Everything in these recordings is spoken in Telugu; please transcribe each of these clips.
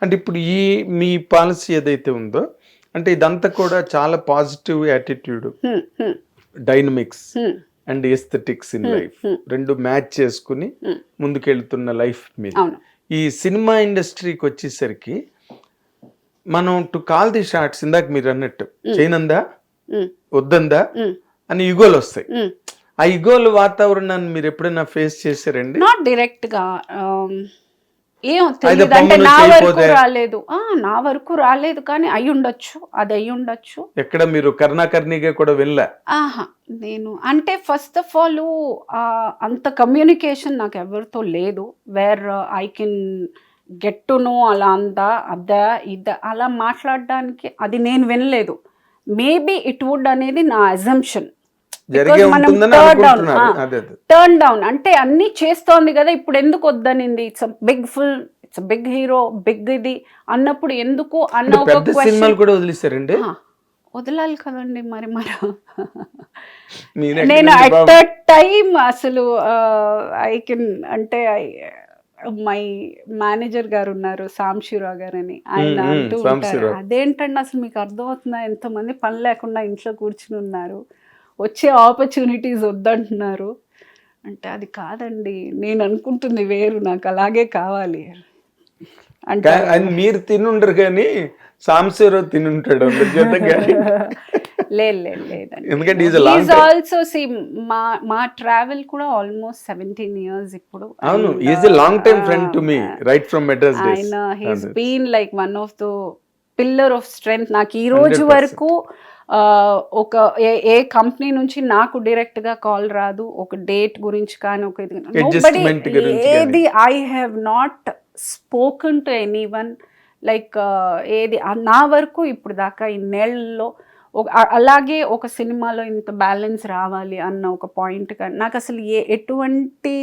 అంటే ఇప్పుడు మీ పాలసీ ఏదైతే ఉందో అంటే ఇదంతా కూడా చాలా positive attitude, dynamics and aesthetics in life రెండు మ్యాచ్ చేసుకుని ముందుకెళ్తున్న లైఫ్ మీద. ఈ సినిమా ఇండస్ట్రీకి వచ్చేసరికి మనం టు కాల్ ది షార్ట్స్, ఇందాక మీరు అన్నట్టు చేయనందా వద్దందా అని ఇగోలు వస్తాయి. ఆ ఇగోల వాతావరణాన్ని మీరు ఎప్పుడైనా ఫేస్ చేశారండి? నాట్ డైరెక్ట్ గా, ఏమో తెలియదు, అంటే నా వరకు రాలేదు కానీ అయి ఉండొచ్చు, అది అయి ఉండొచ్చు. ఎక్కడ మీరు కర్ణాకర్ణిగా కూడా వెళ్ళా? నేను అంటే ఫస్ట్ ఆఫ్ ఆల్ అంత కమ్యూనికేషన్ నాకు ఎవరితో లేదు, where I can get to know అలా అంతా అలా మాట్లాడడానికి అది నేను వినలేదు. మేబీ ఇట్ వుడ్ అనేది నా అజంప్షన్. టర్న్ డౌన్ అంటే అన్ని చేస్తోంది కదా, ఇప్పుడు ఎందుకు వద్దనింది, it's big film, it's big hero, big ఇది అన్నప్పుడు ఎందుకు అన్న ఒక క్వశ్చన్ కూడా వదిలేసారండి. వదలాలి కదండి మరి. నేను అట్ దట్ టైం అసలు ఐ కెన్ అంటే మై మేనేజర్ గారు ఉన్నారు, సాంశివరావు గారు అని, ఆయన అంటూ ఉంటారు, అదేంటండి అసలు మీకు అర్థమవుతుందా, ఎంతమంది పని లేకుండా ఇంట్లో కూర్చుని ఉన్నారు, వచ్చే ఆపర్చునిటీస్ వద్దంటున్నారు అంటే, అది కాదండి నేను అనుకుంటుంది వేరు, నాకు అలాగే కావాలి అంటే. మీరు తినుండరు కానీ సాంశివరావు తినుంటాడు లేదండి. ఆల్సో సి మా ట్రావెల్ కూడా ఆల్మోస్ట్ 17 years ఇప్పుడు. అవును, is a long time friend to me right from Madras days. ఆయన he's been like one of the pillar of strength. నాకు ఈ రోజు వరకు ఒక ఏ కంపెనీ నుంచి నాకు డైరెక్ట్ గా కాల్ రాదు, ఒక డేట్ గురించి కానీ ఒక ఏది I have not spoken to anyone like ఏది నా వరకు ఇప్పుడు దాకా ఇన్నేళ్లలో. అలాగే ఒక సినిమాలో ఇంత బ్యాలెన్స్ రావాలి అన్న ఒక పాయింట్ కానీ నాకు అసలు ఎటువంటి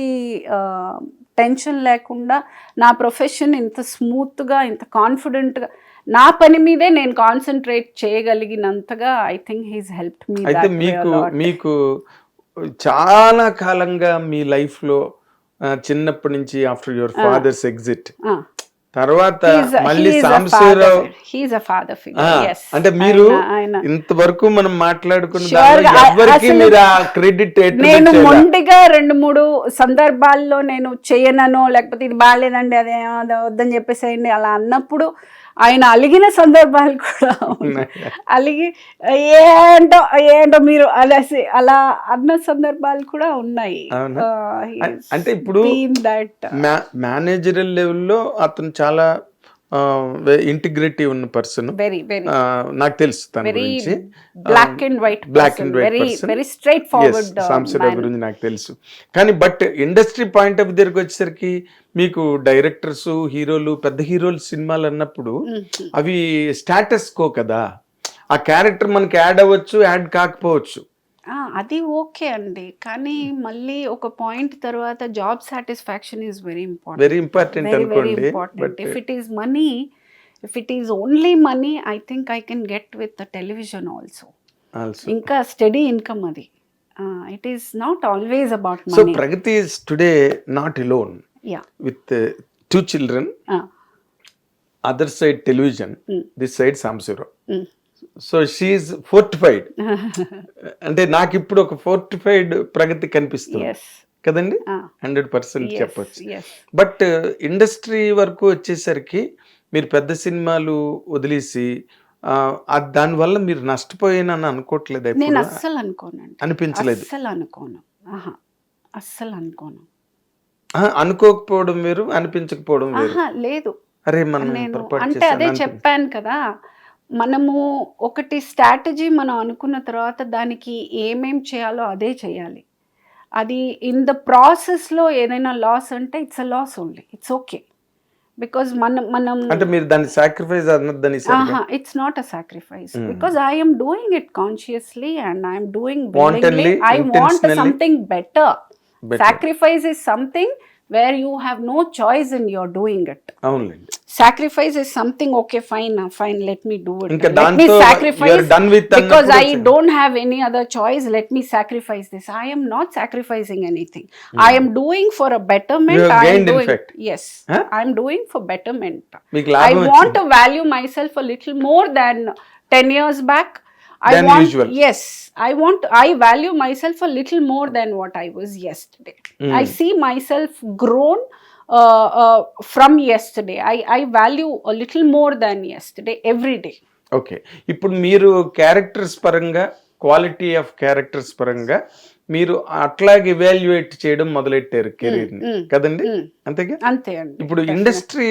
టెన్షన్ లేకుండా నా ప్రొఫెషన్ ఇంత స్మూత్గా, ఇంత కాన్ఫిడెంట్గా నా పని మీదే నేను కాన్సన్ట్రేట్ చేయగలిగినంతగా I think he's helped me. అయితే మీకు చాలా కాలంగా మీ లైఫ్ లో చిన్నప్పటి నుంచి ఆఫ్టర్ యువర్ ఫాదర్స్ ఎగ్జిట్ తర్వాత మళ్ళీ సాంశివరావు అంటే మీరు ఇంతవరకు మనం మాట్లాడుకున్న ఎవరికి మీరు ఆ క్రెడిట్ నేను మొండిగా 2-3 సందర్భాల్లో నేను చేయనను, లేకపోతే ఇది బాగాలేదండి అదే వద్దని చెప్పేసేయండి అలా అన్నప్పుడు ఆయన అలిగిన సందర్భాలు కూడా అలిగి ఏంటో మీరు అలా అన్న సందర్భాలు కూడా ఉన్నాయి. అంటే ఇప్పుడు మేనేజరల్ లెవెల్లో అతను చాలా ఇంటిగ్రిటీ ఉన్న పర్సన్, నాకు తెలుసు తన గురించి. Black and white very straightforward Samshivarao గురించి నాకు తెలుసు. కానీ బట్ ఇండస్ట్రీ పాయింట్ ఆఫ్ దగ్గరికి వచ్చేసరికి మీకు డైరెక్టర్స్, హీరోలు, పెద్ద హీరోలు సినిమాలు అన్నప్పుడు అవి స్టాటస్ కో కదా, ఆ క్యారెక్టర్ మనకి యాడ్ అవ్వచ్చు, యాడ్ కాకపోవచ్చు. అది ఓకే అండి, కానీ మళ్ళీ ఒక పాయింట్ తర్వాత job satisfaction is very important అనుకోండి. If it is money, if it is only money, I think I can get with the television also. ఇంకా స్టడీ ఇన్కమ్ అది. It is not always about money. So Pragati is today not alone with 2 children, other side television, this side Samsuro. So she is fortified. అంటే నాకు ఇప్పుడు ఒక ఫోర్టిఫైడ్ ప్రగతి కనిపిస్తుంది కదండి, 100% చెప్పొచ్చు. బట్ ఇండస్ట్రీ వరకు వచ్చేసరికి మీరు పెద్ద సినిమాలు వదిలేసి దానివల్ల మీరు నష్టపోయానని అనుకోవట్లేదు? నేను అస్సలు అనుకోనండి, అనిపించలేదు? అస్సలు అనుకోను. అనుకోకపోవడం వేరు, అనిపించకపోవడం వేరు. లేదు, అరే మనం అంటే అదే చెప్పాను కదా, మనము ఒకటి స్ట్రాటజీ మనం అనుకున్న తర్వాత దానికి ఏమేం చేయాలో అదే చేయాలి. అది ఇన్ ద ప్రాసెస్లో ఏదైనా లాస్ అంటే it's a loss only, it's okay. Because మనం అంటే మీరు దాన్ని సాక్రిఫైస్ అన్నదని, it's not a sacrifice, because I'm doing it consciously and I'm doing willingly. I want something better. Sacrifice is something where you have no choice and you're doing it. అవునండి. sacrifice is something, okay, fine, let me do it. ఇంకా Let me దాంతో sacrifice you're done with because I అన్నప్పుడు don't have any other choice. Let me sacrifice this. I am not sacrificing anything. I am doing for a betterment. You have I am gained, in doing, fact. yes, Huh? I am doing for betterment. మీకు I లాభం want to value myself a little more than 10 years back. Than usual. Yes, I value myself a little more than what I was yesterday. I see myself grown from yesterday. I value a little more than yesterday every day. Okay, ఇప్పుడు మీరు క్యారెక్టర్స్ పరంగా, క్వాలిటీ ఆఫ్ క్యారెక్టర్స్ పరంగా మీరు అట్లాగే ఇవాల్యుయేట్ చేయడం మొదలెట్టారు కెరీర్ ని కదండి, అంతేగా? అంతే అండి. ఇప్పుడు ఇండస్ట్రీ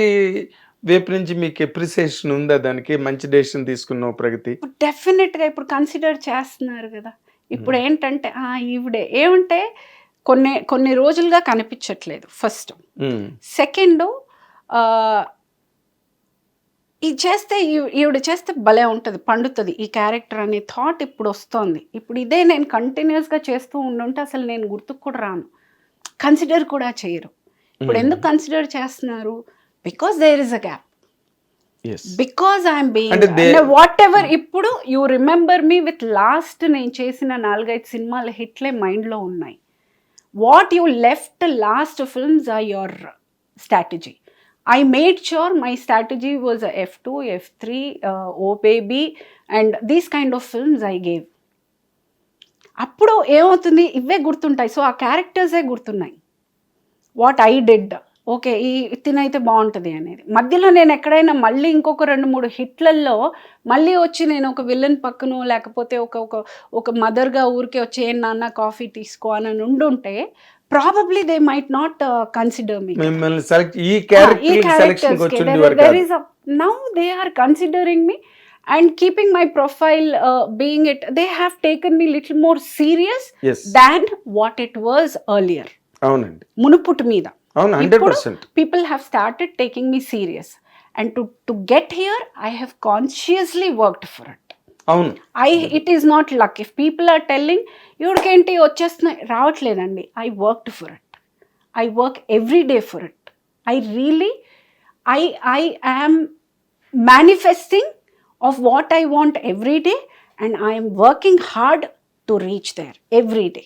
వైపు నుంచి మీకు ఎప్రిసియేషన్ ఉందా? దానికి మంచి డెసిషన్ తీసుకున్న ప్రగతి డెఫినెట్ గా ఇప్పుడు కన్సిడర్ చేస్తున్నారు కదా. ఇప్పుడు ఏంటంటే ఈవిడే ఏమంటే కొన్ని రోజులుగా కనిపించట్లేదు ఫస్ట్. సెకండ్, ఇది చేస్తే ఈవిడ చేస్తే భలే ఉంటుంది, పండుతుంది ఈ క్యారెక్టర్ అనే థాట్ ఇప్పుడు వస్తోంది. ఇప్పుడు ఇదే నేను కంటిన్యూస్గా చేస్తూ ఉండుంటే అసలు నేను గుర్తుకు కూడా రాను, కన్సిడర్ కూడా చేయరు. ఇప్పుడు ఎందుకు కన్సిడర్ చేస్తున్నారు? Because there is a gap, because I'm being whatever. ఇప్పుడు you remember me with last నేను చేసిన 4-5 సినిమాల హిట్లే మైండ్లో ఉన్నాయి. What you left last films are your strategy. I made sure my strategy was a F2, F3, Oh Baby and these kind of films I gave. అప్పుడు ఏమవుతుంది, ఇవే గుర్తుంటాయి. సో ఆ క్యారెక్టర్సే గుర్తున్నాయి, వాట్ ఐ డిడ్. ఓకే, ఈ తినైతే బాగుంటుంది అనేది. మధ్యలో నేను ఎక్కడైనా మళ్ళీ ఇంకొక 2-3 హిట్లల్లో మళ్ళీ వచ్చి నేను ఒక విలన్ పక్కనో లేకపోతే ఒక మదర్గా ఊరికే వచ్చి ఏం నాన్న కాఫీ తీసుకో అని ఉండుంటే probably they might not consider me. మిమ్మల్ని సెలెక్ట్ ఈ క్యారెక్టర్ సెలెక్షన్ కి వచ్చుండేవారు కాదు. Now they are considering me and keeping my profile being it, they have taken me little more serious than what it was earlier. అవునండి, మునుపుటి మీద. అవును, 100%. People have started taking me serious and to get here I have consciously worked for it. అవును, it is not luck. If people are telling ఇవిడికేంటి వచ్చేస్తున్నాయి, రావట్లేదండి. I worked for it, I work every day for it. I really I am manifesting of what I want every day and I am working hard to reach there every day.